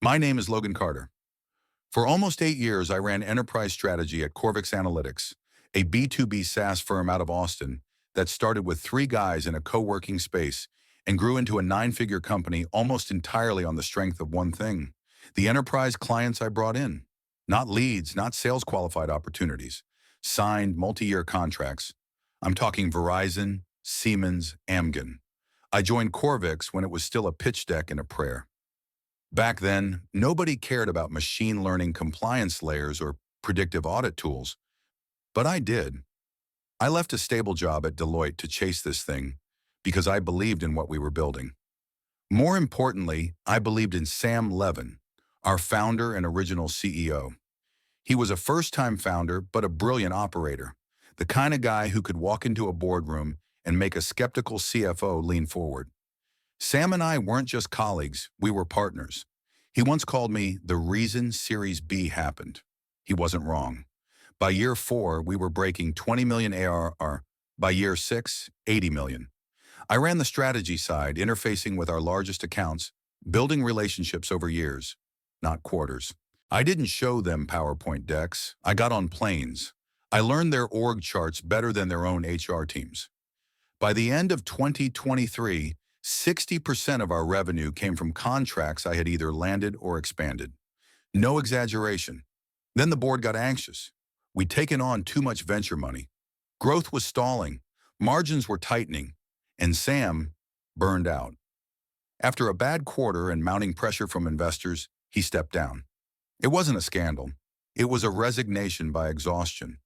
My name is Logan Carter. For almost 8 years, I ran enterprise strategy at Corvix Analytics, a B2B SaaS firm out of Austin that started with 3 guys in a co-working space and grew into a 9-figure company almost entirely on the strength of one thing: the enterprise clients I brought in. Not leads, not sales qualified opportunities, signed multi-year contracts. I'm talking Verizon, Siemens, Amgen. I joined Corvix when it was still a pitch deck and a prayer. Back then, nobody cared about machine learning compliance layers or predictive audit tools, but I did. I left a stable job at Deloitte to chase this thing because I believed in what we were building. More importantly, I believed in Sam Levin, our founder and original CEO. He was a first-time founder, but a brilliant operator, the kind of guy who could walk into a boardroom and make a skeptical CFO lean forward. Sam and I weren't just colleagues, we were partners. He once called me the reason Series B happened. He wasn't wrong. By year 4, we were breaking 20 million ARR. By year 6, 80 million. I ran the strategy side, interfacing with our largest accounts, building relationships over years, not quarters. I didn't show them PowerPoint decks. I got on planes. I learned their org charts better than their own HR teams. By the end of 2023, 60% of our revenue came from contracts I had either landed or expanded. No exaggeration. Then the board got anxious. We'd taken on too much venture money. Growth was stalling, margins were tightening, and Sam burned out. After a bad quarter and mounting pressure from investors, he stepped down. It wasn't a scandal. It was a resignation by exhaustion.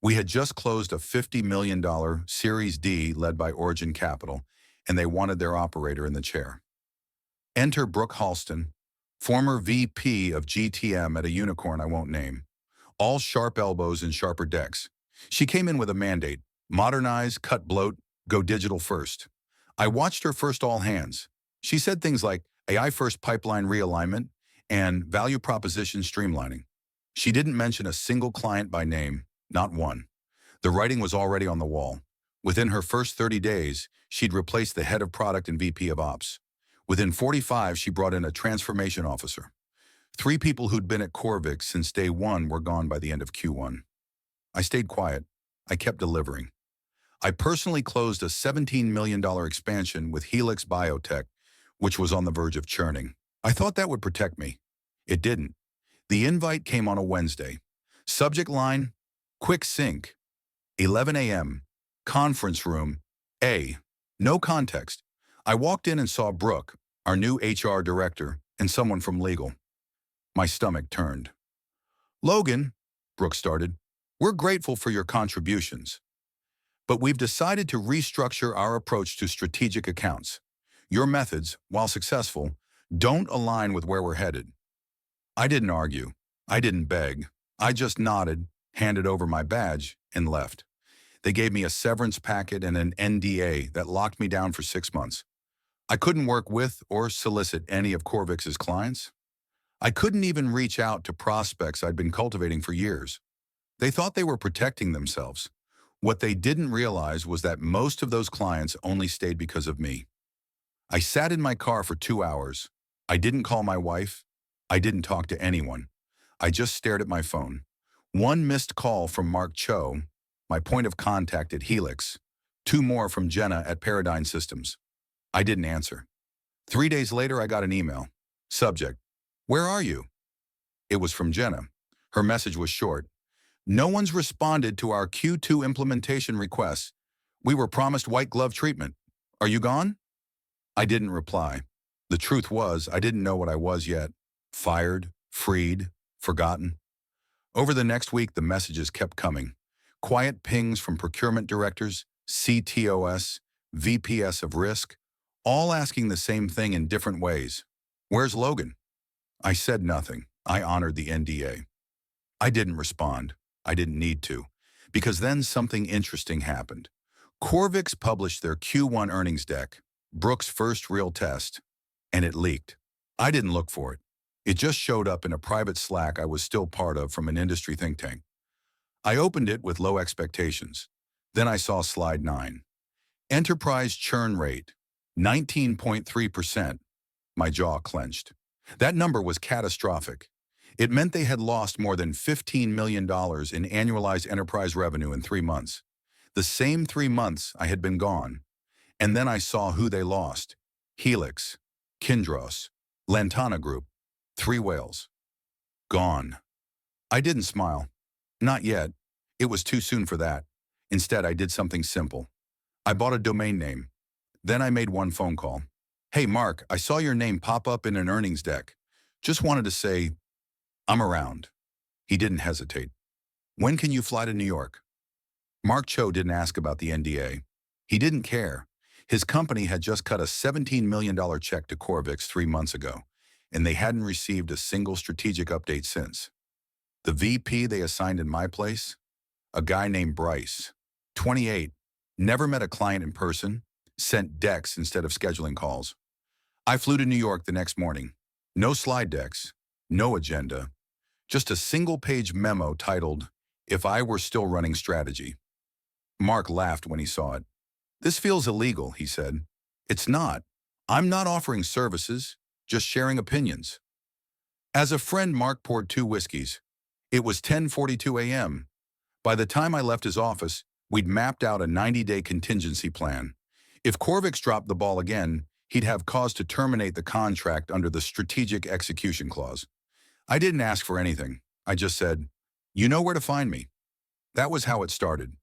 We had just closed a $50 million Series D led by Origin Capital, and they wanted their operator in the chair. Enter Brooke Halston, former VP of GTM at a unicorn I won't name. All sharp elbows and sharper decks. She came in with a mandate: modernize, cut bloat, go digital first. I watched her first all hands. She said things like AI first pipeline realignment and value proposition streamlining. She didn't mention a single client by name, not one. The writing was already on the wall. Within her first 30 days, she'd replaced the head of product and VP of ops. Within 45, she brought in a transformation officer. 3 people who'd been at Corvix since day 1 were gone by the end of Q1. I stayed quiet. I kept delivering. I personally closed a $17 million expansion with Helix Biotech, which was on the verge of churning. I thought that would protect me. It didn't. The invite came on a Wednesday. Subject line: quick sync. 11 a.m. Conference room A. No context. I walked in and saw Brooke, our new HR director, and someone from legal. My stomach turned. "Logan," Brooke started, "we're grateful for your contributions, but we've decided to restructure our approach to strategic accounts. Your methods, while successful, don't align with where we're headed." I didn't argue. I didn't beg. I just nodded, handed over my badge, and left. They gave me a severance packet and an NDA that locked me down for 6 months. I couldn't work with or solicit any of Corvix's clients. I couldn't even reach out to prospects I'd been cultivating for years. They thought they were protecting themselves. What they didn't realize was that most of those clients only stayed because of me. I sat in my car for 2 hours. I didn't call my wife. I didn't talk to anyone. I just stared at my phone. 1 missed call from Mark Cho, my point of contact at Helix. 2 more from Jenna at Paradigm Systems. I didn't answer. 3 days later, I got an email. Subject: "Where are you?" It was from Jenna. Her message was short: "No one's responded to our Q2 implementation requests. We were promised white glove treatment. Are you gone?" I didn't reply. The truth was, I didn't know what I was yet. Fired, freed, forgotten. Over the next week, the messages kept coming. Quiet pings from procurement directors, CTOS, VPS of risk, all asking the same thing in different ways. "Where's Logan?" I said nothing. I honored the NDA. I didn't respond. I didn't need to, because then something interesting happened. Corvix published their Q1 earnings deck, Brooke's first real test, and it leaked. I didn't look for it. It just showed up in a private Slack I was still part of from an industry think tank. I opened it with low expectations. Then I saw slide 9. Enterprise churn rate, 19.3%. My jaw clenched. That number was catastrophic. It meant they had lost more than $15 million in annualized enterprise revenue in 3 months. The same 3 months I had been gone. And then I saw who they lost. Helix, Kindros, Lantana Group, three whales. Gone. I didn't smile. Not yet. It was too soon for that. Instead, I did something simple. I bought a domain name. Then I made one phone call. Hey, Mark, I saw your name pop up in an earnings deck. Just wanted to say, I'm around. He didn't hesitate. When can you fly to New York? Mark Cho didn't ask about the NDA. He didn't care. His company had just cut a $17 million check to Corvix 3 months ago, and they hadn't received a single strategic update since. The VP they assigned in my place? A guy named Bryce, 28, never met a client in person, sent decks instead of scheduling calls. I flew to New York the next morning. No slide decks, no agenda, just a single-page memo titled, If I Were Still Running Strategy. Mark laughed when he saw it. This feels illegal, he said. It's not. I'm not offering services, just sharing opinions. As a friend, Mark poured 2 whiskeys. It was 10:42 a.m. By the time I left his office, we'd mapped out a 90-day contingency plan. If Corvix dropped the ball again, he'd have cause to terminate the contract under the Strategic Execution Clause. I didn't ask for anything. I just said, you know where to find me. That was how it started.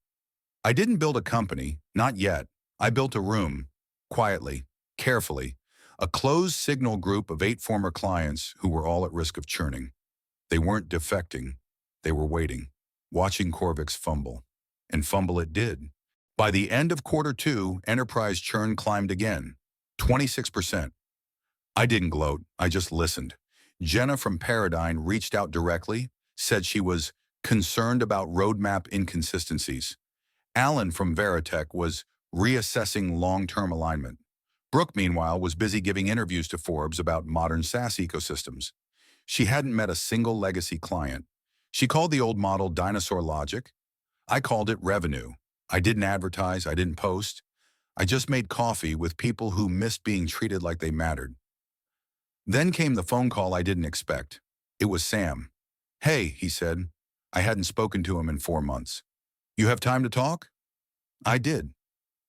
I didn't build a company, not yet. I built a room, quietly, carefully, a closed signal group of 8 former clients who were all at risk of churning. They weren't defecting. They were waiting, watching Corvix fumble. And fumble it did. By the end of Q2, enterprise churn climbed again, 26%. I didn't gloat, I just listened. Jenna from Paradigm reached out directly, said she was concerned about roadmap inconsistencies. Alan from Veritech was reassessing long-term alignment. Brooke, meanwhile, was busy giving interviews to Forbes about modern SaaS ecosystems. She hadn't met a single legacy client. She called the old model dinosaur logic. I called it revenue. I didn't advertise, I didn't post. I just made coffee with people who missed being treated like they mattered. Then came the phone call I didn't expect. It was Sam. Hey, he said. I hadn't spoken to him in 4 months. You have time to talk? I did.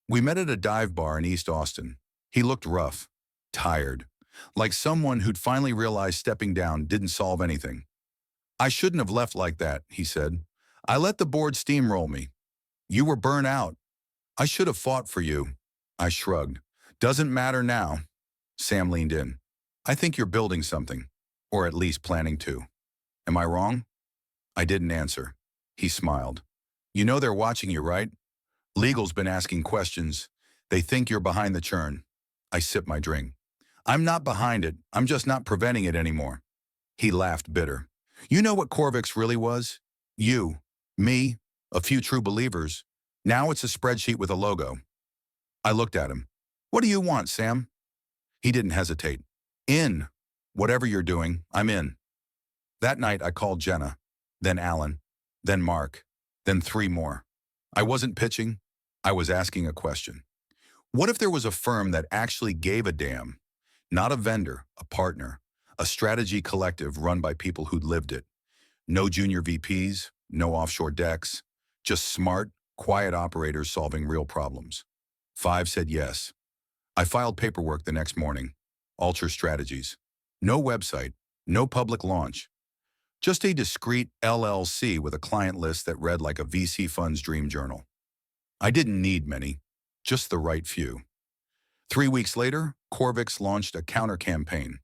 We met at a dive bar in East Austin. He looked rough, tired, like someone who'd finally realized stepping down didn't solve anything. I shouldn't have left like that, he said. I let the board steamroll me. You were burnt out. I should have fought for you. I shrugged. Doesn't matter now. Sam leaned in. I think you're building something, or at least planning to. Am I wrong? I didn't answer. He smiled. You know they're watching you, right? Legal's been asking questions. They think you're behind the churn. I sipped my drink. I'm not behind it. I'm just not preventing it anymore. He laughed bitter. You know what Corvix really was? You, me, a few true believers. Now it's a spreadsheet with a logo. I looked at him. What do you want, Sam? He didn't hesitate. In. Whatever you're doing, I'm in. That night I called Jenna, then Alan, then Mark, then 3 more. I wasn't pitching. I was asking a question. What if there was a firm that actually gave a damn? Not a vendor, a partner, a strategy collective run by people who'd lived it. No junior VPs, no offshore decks, just smart, quiet operators solving real problems. 5 said yes. I filed paperwork the next morning. Alter Strategies. No website, no public launch. Just a discreet LLC with a client list that read like a VC fund's dream journal. I didn't need many, just the right few. 3 weeks later, Corvix launched a counter-campaign.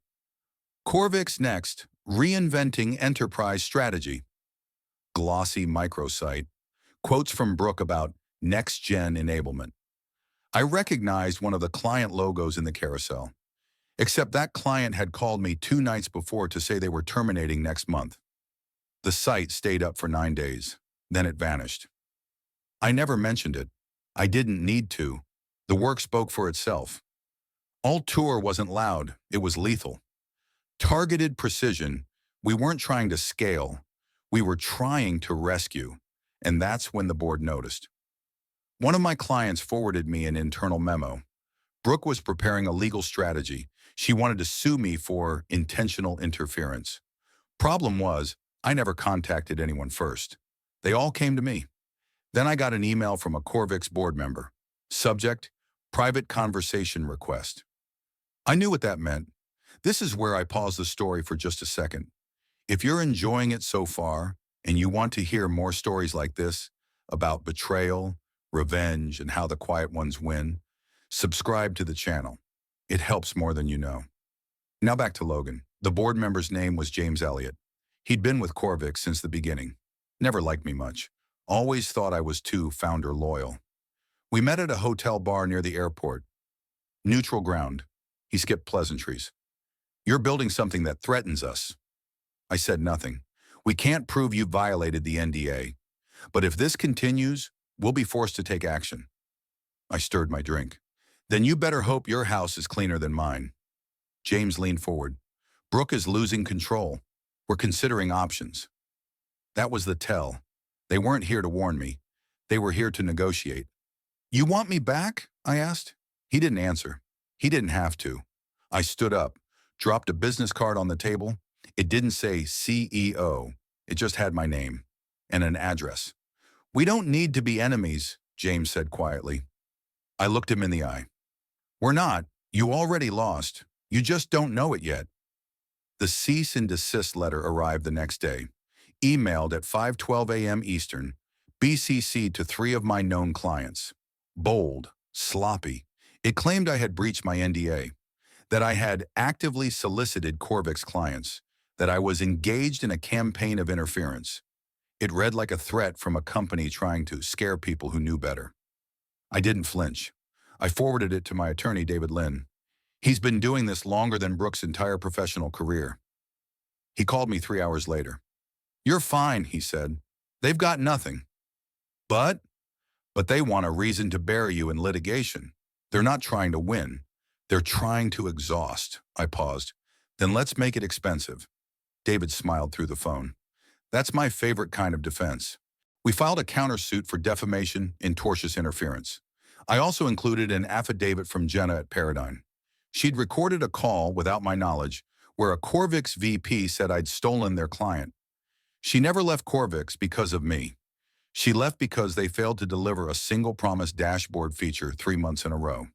Corvix Next, Reinventing Enterprise Strategy. Glossy microsite. Quotes from Brooke about next-gen enablement. I recognized one of the client logos in the carousel, except that client had called me 2 nights before to say they were terminating next month. The site stayed up for 9 days, then it vanished. I never mentioned it. I didn't need to. The work spoke for itself. Altour wasn't loud, it was lethal. Targeted precision. We weren't trying to scale. We were trying to rescue, and that's when the board noticed. One of my clients forwarded me an internal memo. Brooke was preparing a legal strategy. She wanted to sue me for intentional interference. Problem was, I never contacted anyone first. They all came to me. Then I got an email from a Corvix board member. Subject, private conversation request. I knew what that meant. This is where I pause the story for just a second. If you're enjoying it so far, and you want to hear more stories like this, about betrayal, revenge, and how the quiet ones win, subscribe to the channel. It helps more than you know. Now back to Logan. The board member's name was James Elliott. He'd been with Corvix since the beginning. Never liked me much. Always thought I was too founder loyal. We met at a hotel bar near the airport. Neutral ground. He skipped pleasantries. You're building something that threatens us. I said nothing. We can't prove you violated the NDA. But if this continues, we'll be forced to take action. I stirred my drink. Then you better hope your house is cleaner than mine. James leaned forward. Brooke is losing control. We're considering options. That was the tell. They weren't here to warn me. They were here to negotiate. You want me back? I asked. He didn't answer. He didn't have to. I stood up, dropped a business card on the table. It didn't say CEO. It just had my name and an address. We don't need to be enemies, James said quietly. I looked him in the eye. We're not. You already lost. You just don't know it yet. The cease and desist letter arrived the next day. Emailed at 5:12 a.m. Eastern, BCC'd to 3 of my known clients. Bold, sloppy. It claimed I had breached my NDA, that I had actively solicited Corvix clients, that I was engaged in a campaign of interference. It read like a threat from a company trying to scare people who knew better. I didn't flinch. I forwarded it to my attorney, David Lynn. He's been doing this longer than Brooke's entire professional career. He called me 3 hours later. You're fine, he said. They've got nothing. But they want a reason to bury you in litigation. They're not trying to win. They're trying to exhaust. I paused. Then let's make it expensive. David smiled through the phone. That's my favorite kind of defense. We filed a countersuit for defamation and tortious interference. I also included an affidavit from Jenna at Paradigm. She'd recorded a call without my knowledge where a Corvix VP said I'd stolen their client. She never left Corvix because of me. She left because they failed to deliver a single promised dashboard feature 3 months in a row.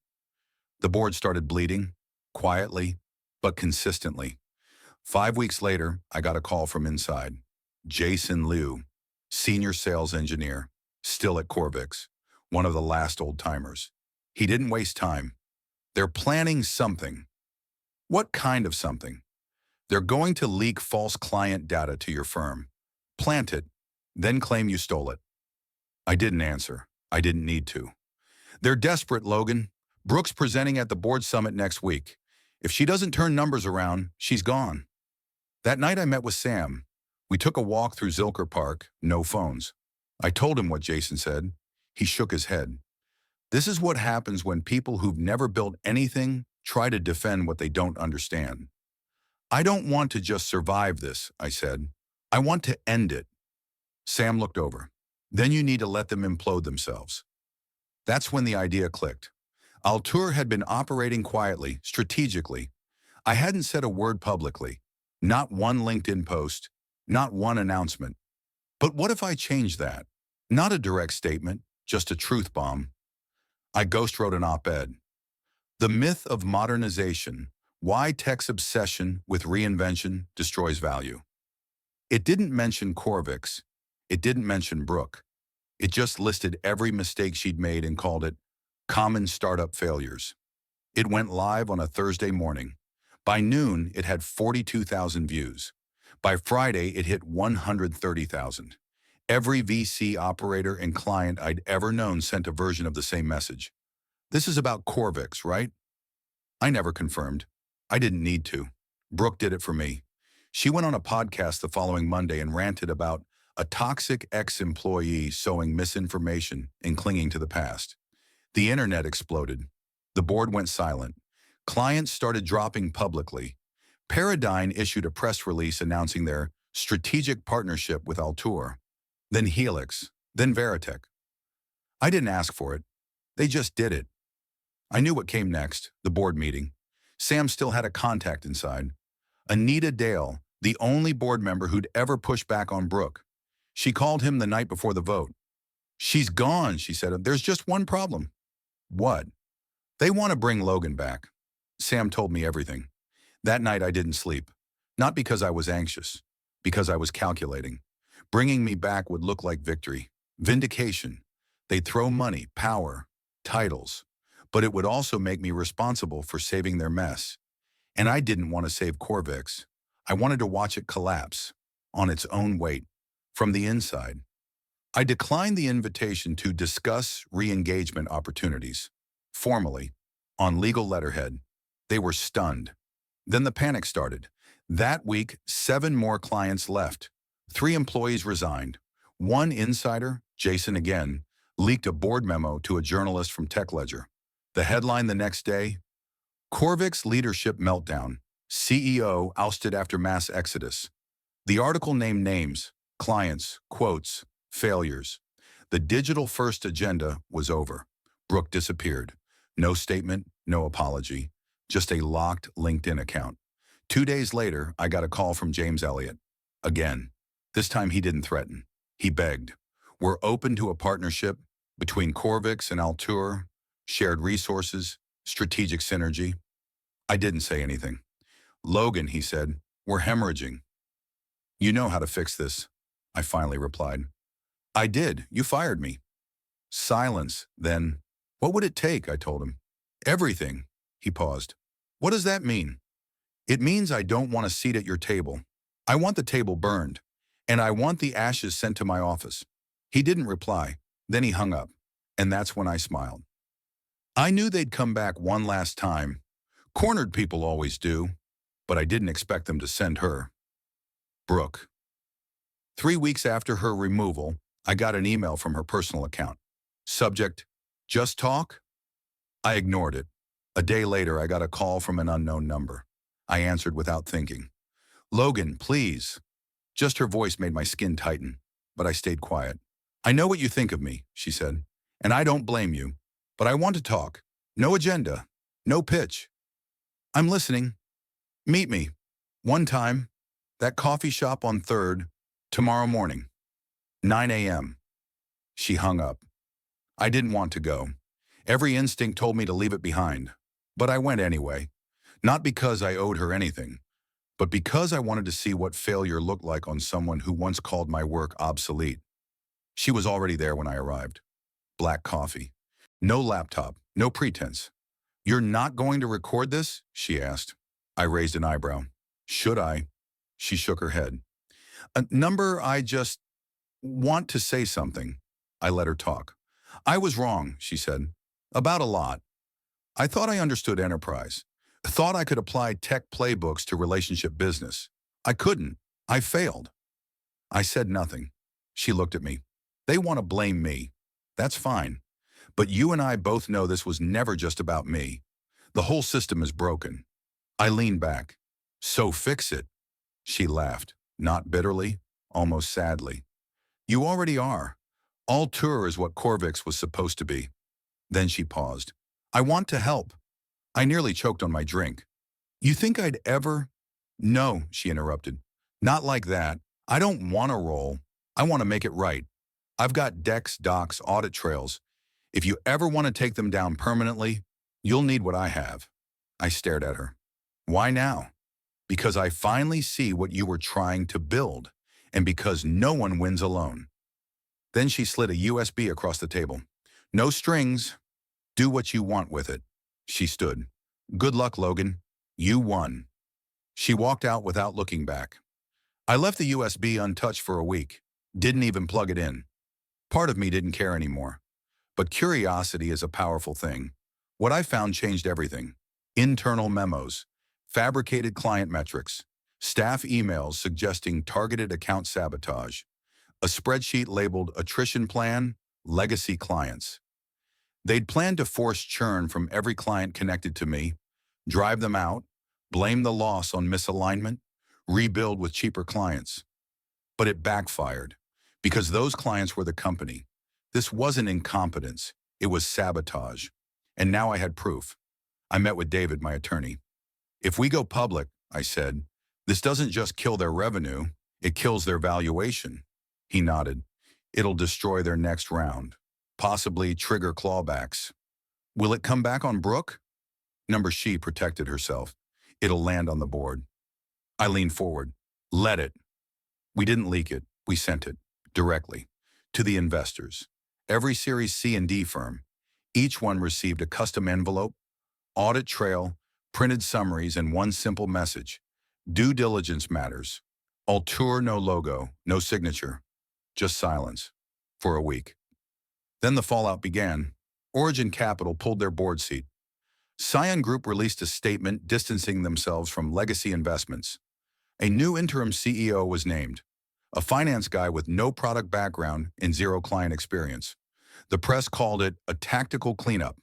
The board started bleeding, quietly, but consistently. 5 weeks later, I got a call from inside. Jason Liu, senior sales engineer, still at Corvix, one of the last old-timers. He didn't waste time. They're planning something. What kind of something? They're going to leak false client data to your firm. Plant it, then claim you stole it. I didn't answer. I didn't need to. They're desperate, Logan. Brooke's presenting at the board summit next week. If she doesn't turn numbers around, she's gone. That night I met with Sam. We took a walk through Zilker Park, no phones. I told him what Jason said. He shook his head. This is what happens when people who've never built anything try to defend what they don't understand. I don't want to just survive this, I said. I want to end it. Sam looked over. Then you need to let them implode themselves. That's when the idea clicked. Altour had been operating quietly, strategically. I hadn't said a word publicly. Not one LinkedIn post, not one announcement. But what if I changed that? Not a direct statement, just a truth bomb. I ghost wrote an op-ed. The myth of modernization, why tech's obsession with reinvention destroys value. It didn't mention Corvix. It didn't mention Brooke. It just listed every mistake she'd made and called it common startup failures. It went live on a Thursday morning. By noon, it had 42,000 views. By Friday, it hit 130,000. Every VC operator and client I'd ever known sent a version of the same message. This is about Corvix, right? I never confirmed. I didn't need to. Brooke did it for me. She went on a podcast the following Monday and ranted about a toxic ex-employee sowing misinformation and clinging to the past. The internet exploded. The board went silent. Clients started dropping publicly. Paradigm issued a press release announcing their strategic partnership with Altour, then Helix, then Veritech. I didn't ask for it. They just did it. I knew what came next, the board meeting. Sam still had a contact inside. Anita Dale, the only board member who'd ever pushed back on Brooke. She called him the night before the vote. "She's gone," she said. "There's just one problem." "What?" "They want to bring Logan back." Sam told me everything. That night I didn't sleep. Not because I was anxious, because I was calculating. Bringing me back would look like victory, vindication. They'd throw money, power, titles. But it would also make me responsible for saving their mess. And I didn't want to save Corvix. I wanted to watch it collapse, on its own weight, from the inside. I declined the invitation to discuss re-engagement opportunities. Formally, on legal letterhead. They were stunned. Then the panic started. That week, 7 more clients left. 3 employees resigned. One insider, Jason again, leaked a board memo to a journalist from TechLedger. The headline the next day: Corvix leadership meltdown. CEO ousted after mass exodus. The article named names, clients, quotes, failures. The digital-first agenda was over. Brooke disappeared. No statement, no apology. Just a locked LinkedIn account. 2 days later, I got a call from James Elliott. Again. This time he didn't threaten. He begged. "We're open to a partnership between Corvix and Altur, shared resources, strategic synergy." I didn't say anything. "Logan," he said, "we're hemorrhaging." "You know how to fix this," I finally replied. "I did. You fired me." Silence. Then, "What would it take?" I told him. "Everything." He paused. "What does that mean?" "It means I don't want a seat at your table. I want the table burned, and I want the ashes sent to my office." He didn't reply. Then he hung up, and that's when I smiled. I knew they'd come back one last time. Cornered people always do, but I didn't expect them to send her. Brooke. 3 weeks after her removal, I got an email from her personal account. Subject: "Just talk?" I ignored it. A day later, I got a call from an unknown number. I answered without thinking. "Logan, please." Just her voice made my skin tighten, but I stayed quiet. "I know what you think of me," she said, "and I don't blame you, but I want to talk. No agenda, no pitch." "I'm listening. Meet me. One time. That coffee shop on 3rd, tomorrow morning. 9 a.m. She hung up. I didn't want to go. Every instinct told me to leave it behind. But I went anyway. Not because I owed her anything, but because I wanted to see what failure looked like on someone who once called my work obsolete. She was already there when I arrived. Black coffee. No laptop, no pretense. "You're not going to record this?" she asked. I raised an eyebrow. "Should I?" She shook her head. "A number, I just want to say something." I let her talk. "I was wrong," she said. "About a lot. I thought I understood enterprise. Thought I could apply tech playbooks to relationship business. I couldn't. I failed." I said nothing. She looked at me. "They want to blame me. That's fine. But you and I both know this was never just about me. The whole system is broken." I leaned back. "So fix it." She laughed, not bitterly, almost sadly. "You already are. Altur is what Corvix was supposed to be." Then she paused. "I want to help." I nearly choked on my drink. "You think I'd ever—" "No," she interrupted. "Not like that. I don't want a role. I want to make it right. I've got decks, docs, audit trails. If you ever want to take them down permanently, you'll need what I have." I stared at her. "Why now?" "Because I finally see what you were trying to build, and because no one wins alone." Then she slid a USB across the table. "No strings. Do what you want with it." She stood. "Good luck, Logan. You won." She walked out without looking back. I left the USB untouched for a week. Didn't even plug it in. Part of me didn't care anymore. But curiosity is a powerful thing. What I found changed everything. Internal memos, fabricated client metrics, staff emails suggesting targeted account sabotage, a spreadsheet labeled attrition plan, legacy clients. They'd planned to force churn from every client connected to me, drive them out, blame the loss on misalignment, rebuild with cheaper clients. But it backfired, because those clients were the company. This wasn't incompetence, it was sabotage. And now I had proof. I met with David, my attorney. If we go public, I said, this doesn't just kill their revenue, it kills their valuation. He nodded. It'll destroy their next round, possibly trigger clawbacks. Will it come back on Brooke? Number She protected herself. It'll land on the board. I leaned forward. Let it. We didn't leak it. We sent it directly to the investors. Every Series C and D firm. Each one received a custom envelope, audit trail, printed summaries, and one simple message. Due diligence matters. Altur no logo, no signature, just silence. For a week. Then the fallout began. Origin Capital pulled their board seat. Scion Group released a statement distancing themselves from legacy investments. A new interim CEO was named. A finance guy with no product background and zero client experience. The press called it a tactical cleanup.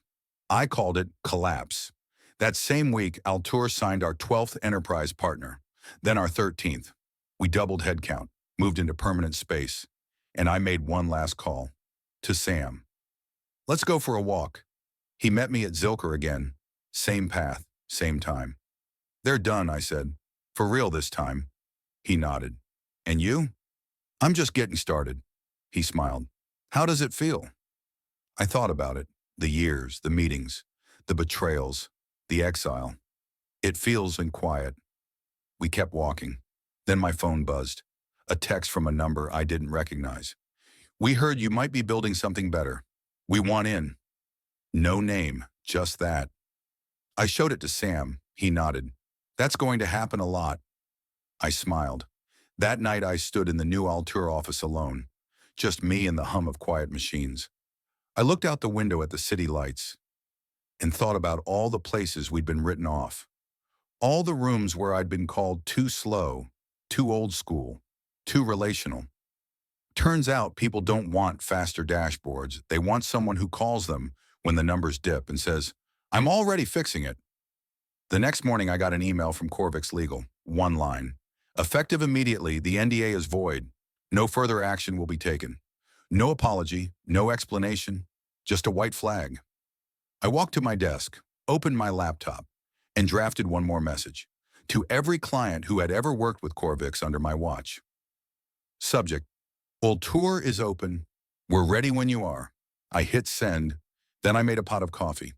I called it collapse. That same week, Altur signed our 12th enterprise partner, then our 13th. We doubled headcount, moved into permanent space, and I made one last call. To Sam. Let's go for a walk. He met me at Zilker again. Same path, same time. They're done, I said. For real this time. He nodded. And you? I'm just getting started. He smiled. How does it feel? I thought about it. The years, the meetings, the betrayals, the exile. It feels in quiet. We kept walking. Then my phone buzzed. A text from a number I didn't recognize. We heard you might be building something better. We want in. No name, just that. I showed it to Sam. He nodded. That's going to happen a lot. I smiled. That night I stood in the new Altur office alone. Just me and the hum of quiet machines. I looked out the window at the city lights and thought about all the places we'd been written off. All the rooms where I'd been called too slow, too old school, too relational. Turns out people don't want faster dashboards. They want someone who calls them when the numbers dip and says, I'm already fixing it. The next morning I got an email from Corvix Legal. One line. Effective immediately, the NDA is void. No further action will be taken. No apology, no explanation, just a white flag. I walked to my desk, opened my laptop, and drafted one more message. To every client who had ever worked with Corvix under my watch. Subject. Altur is open. We're ready when you are. I hit send. Then I made a pot of coffee.